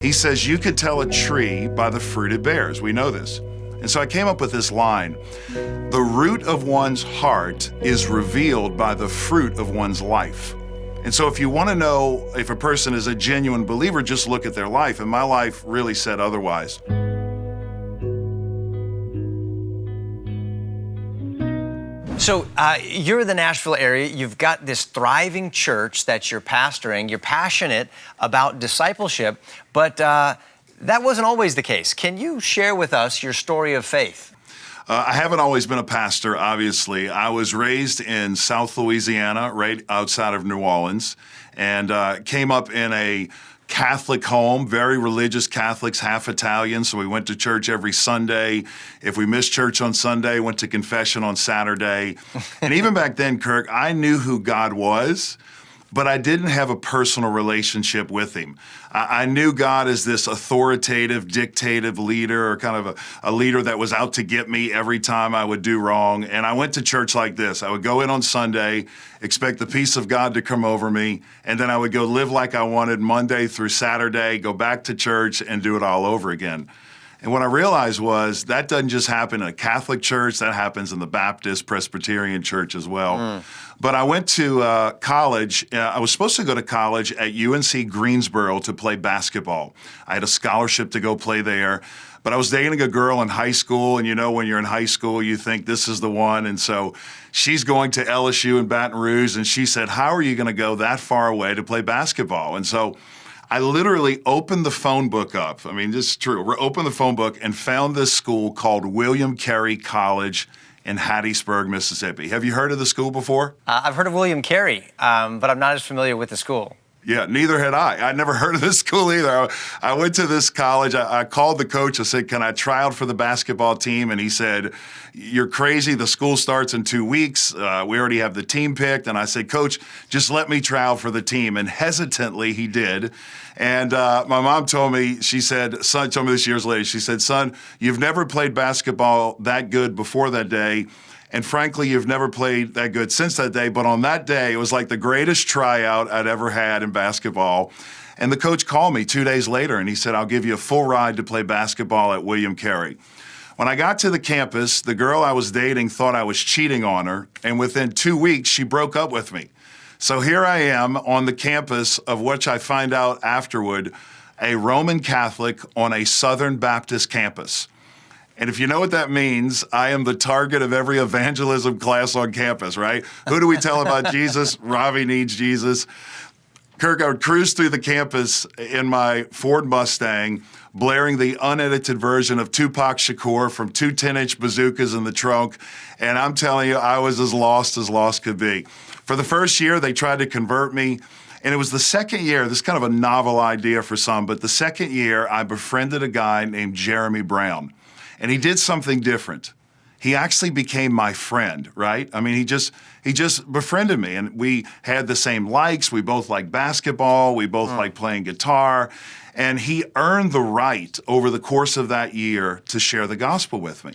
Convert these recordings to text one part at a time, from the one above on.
He says, you could tell a tree by the fruit it bears. We know this. And so I came up with this line: the root of one's heart is revealed by the fruit of one's life. And so if you want to know if a person is a genuine believer, just look at their life. And my life really said otherwise. So you're in the Nashville area. You've got this thriving church that you're pastoring. You're passionate about discipleship, but that wasn't always the case. Can you share with us your story of faith? I haven't always been a pastor, obviously. I was raised in South Louisiana, right outside of New Orleans, and came up in a Catholic home, very religious Catholics, half Italian, so we went to church every Sunday. If we missed church on Sunday, went to confession on Saturday. And even back then, Kirk, I knew who God was, but I didn't have a personal relationship with him. I knew God as this authoritative, dictative leader, or kind of a leader that was out to get me every time I would do wrong. And I went to church like this. I would go in on Sunday, expect the peace of God to come over me, and then I would go live like I wanted Monday through Saturday, go back to church, and do it all over again. And what I realized was that doesn't just happen in a Catholic church, that happens in the Baptist, Presbyterian church as well. But I went to college. I was supposed to go to college at UNC Greensboro to play basketball. I had a scholarship to go play there. But I was dating a girl in high school, and you know when you're in high school, you think this is the one. And so she's going to LSU in Baton Rouge, and she said, how are you going to go that far away to play basketball? And so I literally opened the phone book up. I mean, this is true. We opened the phone book and found this school called William Carey College in Hattiesburg, Mississippi. Have you heard of the school before? I've heard of William Carey, but I'm not as familiar with the school. Yeah, neither had I. I'd never heard of this school either. I went to this college. I called the coach. I said, can I try out for the basketball team? And he said, you're crazy. The school starts in 2 weeks. We already have the team picked. And I said, Coach, just let me try out for the team. And hesitantly, he did. And my mom told me, she said, son, told me this years later, she said, son, you've never played basketball that good before that day. And frankly, you've never played that good since that day. But on that day, it was like the greatest tryout I'd ever had in basketball. And the coach called me 2 days later, and he said, I'll give you a full ride to play basketball at William Carey. When I got to the campus, the girl I was dating thought I was cheating on her. And within 2 weeks, she broke up with me. So here I am on the campus of which I find out afterward, a Roman Catholic on a Southern Baptist campus. And if you know what that means, I am the target of every evangelism class on campus, right? Who do we tell about Jesus? Robby needs Jesus. Kirk, I would cruise through the campus in my Ford Mustang, blaring the unedited version of Tupac Shakur from 2 10-inch bazookas in the trunk. And I'm telling you, I was as lost could be. For the first year, they tried to convert me. And it was the second year, this is kind of a novel idea for some, but the second year, I befriended a guy named Jeremy Brown. And he did something different. He actually became my friend, right? I mean, he just befriended me, and we had the same likes. We both like basketball. We both like playing guitar. And he earned the right over the course of that year to share the gospel with me.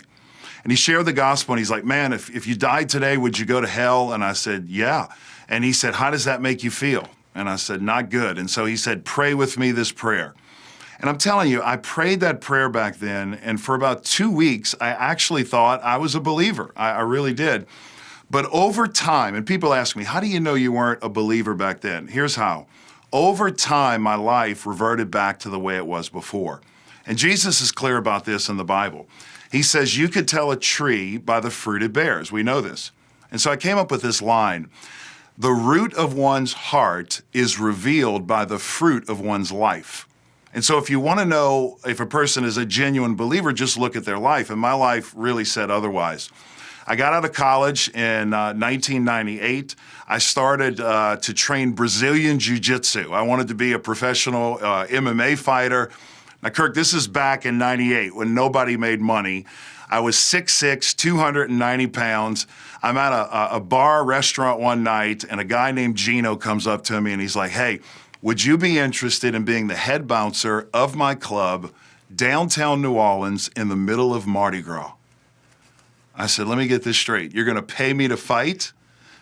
And he shared the gospel, and he's like, man, if you died today, would you go to hell? And I said, yeah. And he said, how does that make you feel? And I said, not good. And so he said, pray with me this prayer. And I'm telling you, I prayed that prayer back then, and for about 2 weeks, I actually thought I was a believer. I really did. But over time, and people ask me, how do you know you weren't a believer back then? Here's how. Over time, my life reverted back to the way it was before. And Jesus is clear about this in the Bible. He says, you could tell a tree by the fruit it bears. We know this. And so I came up with this line: the root of one's heart is revealed by the fruit of one's life. And so if you want to know if a person is a genuine believer, just look at their life. And my life really said otherwise. I got out of college in 1998. I started to train Brazilian Jiu-Jitsu. I wanted to be a professional MMA fighter. Now, Kirk, this is back in 98 when nobody made money. I was 6'6", 290 pounds. I'm at a bar restaurant one night, and a guy named Gino comes up to me, and he's like, hey, would you be interested in being the head bouncer of my club downtown New Orleans in the middle of Mardi Gras? I said, let me get this straight. You're going to pay me to fight?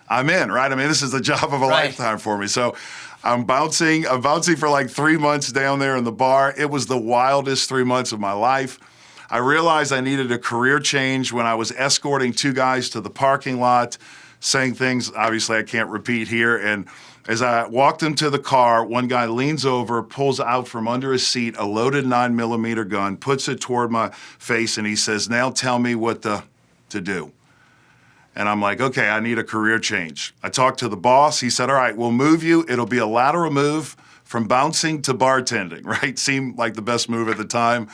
I'm in, right? I mean, this is the job of a lifetime for me. So I'm bouncing for like 3 months down there in the bar. It was the wildest 3 months of my life. I realized I needed a career change when I was escorting two guys to the parking lot, saying things obviously I can't repeat here. And as I walked them to the car, one guy leans over, pulls out from under his seat a loaded 9mm gun, puts it toward my face, and he says, "Now tell me what to do." And I'm like, okay, I need a career change. I talked to the boss. He said, all right, we'll move you. It'll be a lateral move from bouncing to bartending, right? Seemed like the best move at the time.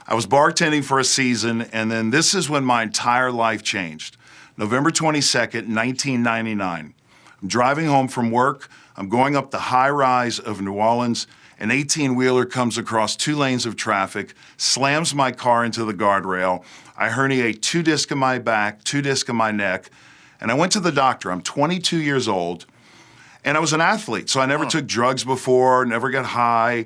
I was bartending for a season, and then this is when my entire life changed. November 22nd, 1999. I'm driving home from work. I'm going up the high rise of New Orleans. An 18-wheeler comes across 2 lanes of traffic, slams my car into the guardrail. I herniate 2 discs in my back, 2 discs in my neck, and I went to the doctor. I'm 22 years old, and I was an athlete, so I never took drugs before, never got high,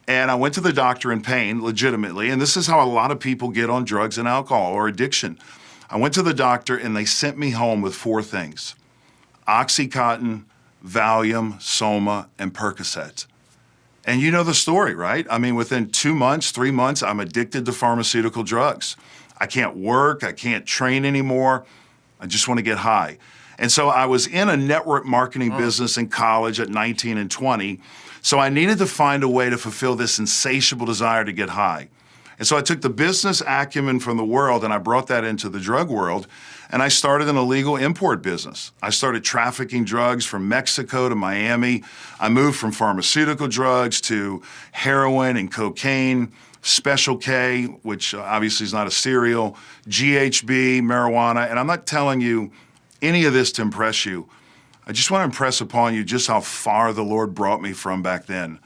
and I went to the doctor in pain, legitimately, and this is how a lot of people get on drugs and alcohol or addiction. I went to the doctor, and they sent me home with 4 things: Oxycontin, Valium, Soma, and Percocet. And you know the story, right? I mean, within 2 months, 3 months, I'm addicted to pharmaceutical drugs. I can't work, I can't train anymore. I just want to get high. And so I was in a network marketing business in college at 19 and 20. So I needed to find a way to fulfill this insatiable desire to get high. And so I took the business acumen from the world and I brought that into the drug world. And I started an illegal import business. I started trafficking drugs from Mexico to Miami. I moved from pharmaceutical drugs to heroin and cocaine, Special K, which obviously is not a cereal, GHB, marijuana. And I'm not telling you any of this to impress you. I just want to impress upon you just how far the Lord brought me from back then.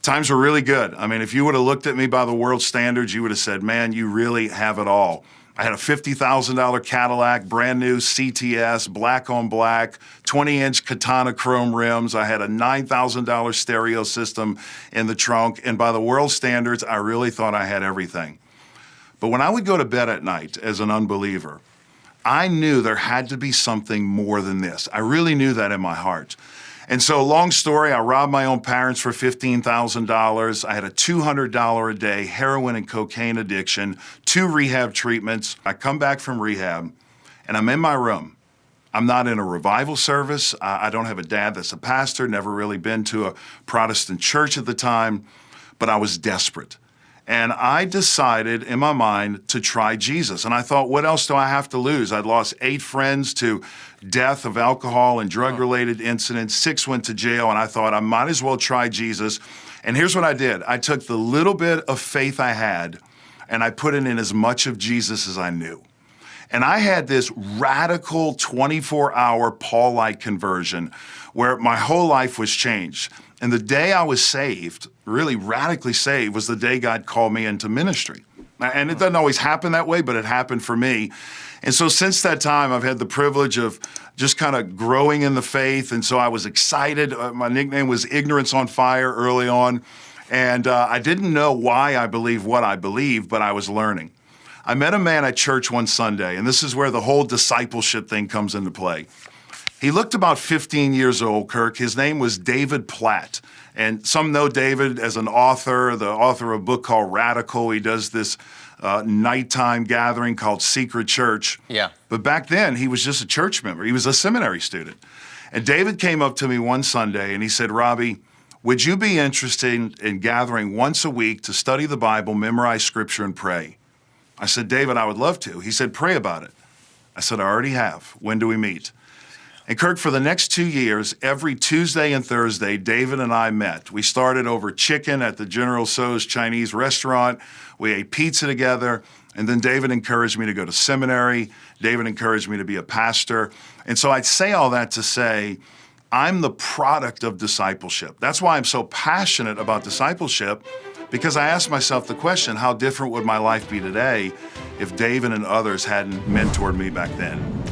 Times were really good. I mean, if you would have looked at me by the world standards, you would have said, man, you really have it all. I had a $50,000 Cadillac, brand new CTS, black on black, 20-inch Katana chrome rims. I had a $9,000 stereo system in the trunk. And by the world standards, I really thought I had everything. But when I would go to bed at night as an unbeliever, I knew there had to be something more than this. I really knew that in my heart. And so, long story, I robbed my own parents for $15,000. I had a $200 a day heroin and cocaine addiction, 2 rehab treatments. I come back from rehab, and I'm in my room. I'm not in a revival service. I don't have a dad that's a pastor, never really been to a Protestant church at the time, but I was desperate. And I decided in my mind to try Jesus. And I thought, what else do I have to lose? I'd lost 8 friends to death of alcohol and drug-related incidents. 6 went to jail, and I thought I might as well try Jesus. And here's what I did. I took the little bit of faith I had, and I put it in as much of Jesus as I knew. And I had this radical 24-hour Paul-like conversion where my whole life was changed. And the day I was saved, really radically saved, was the day God called me into ministry. And it doesn't always happen that way, but it happened for me. And so since that time, I've had the privilege of just kind of growing in the faith. And so I was excited. My nickname was Ignorance on Fire early on. And I didn't know why I believed what I believed, but I was learning. I met a man at church one Sunday, and this is where the whole discipleship thing comes into play. He looked about 15 years old, Kirk. His name was David Platt. And some know David as an author, the author of a book called Radical. He does this nighttime gathering called Secret Church. Yeah. But back then, he was just a church member. He was a seminary student. And David came up to me one Sunday, and he said, Robbie, would you be interested in gathering once a week to study the Bible, memorize Scripture, and pray? I said, David, I would love to. He said, pray about it. I said, I already have. When do we meet? And Kirk, for the next 2 years, every Tuesday and Thursday, David and I met. We started over chicken at the General Tso's Chinese restaurant. We ate pizza together. And then David encouraged me to go to seminary. David encouraged me to be a pastor. And so I'd say all that to say, I'm the product of discipleship. That's why I'm so passionate about discipleship, because I asked myself the question, how different would my life be today if David and others hadn't mentored me back then?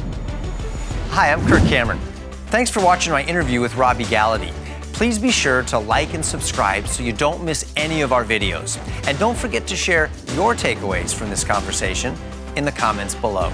Hi, I'm Kirk Cameron. Thanks for watching my interview with Robby Gallaty. Please be sure to like and subscribe so you don't miss any of our videos. And don't forget to share your takeaways from this conversation in the comments below.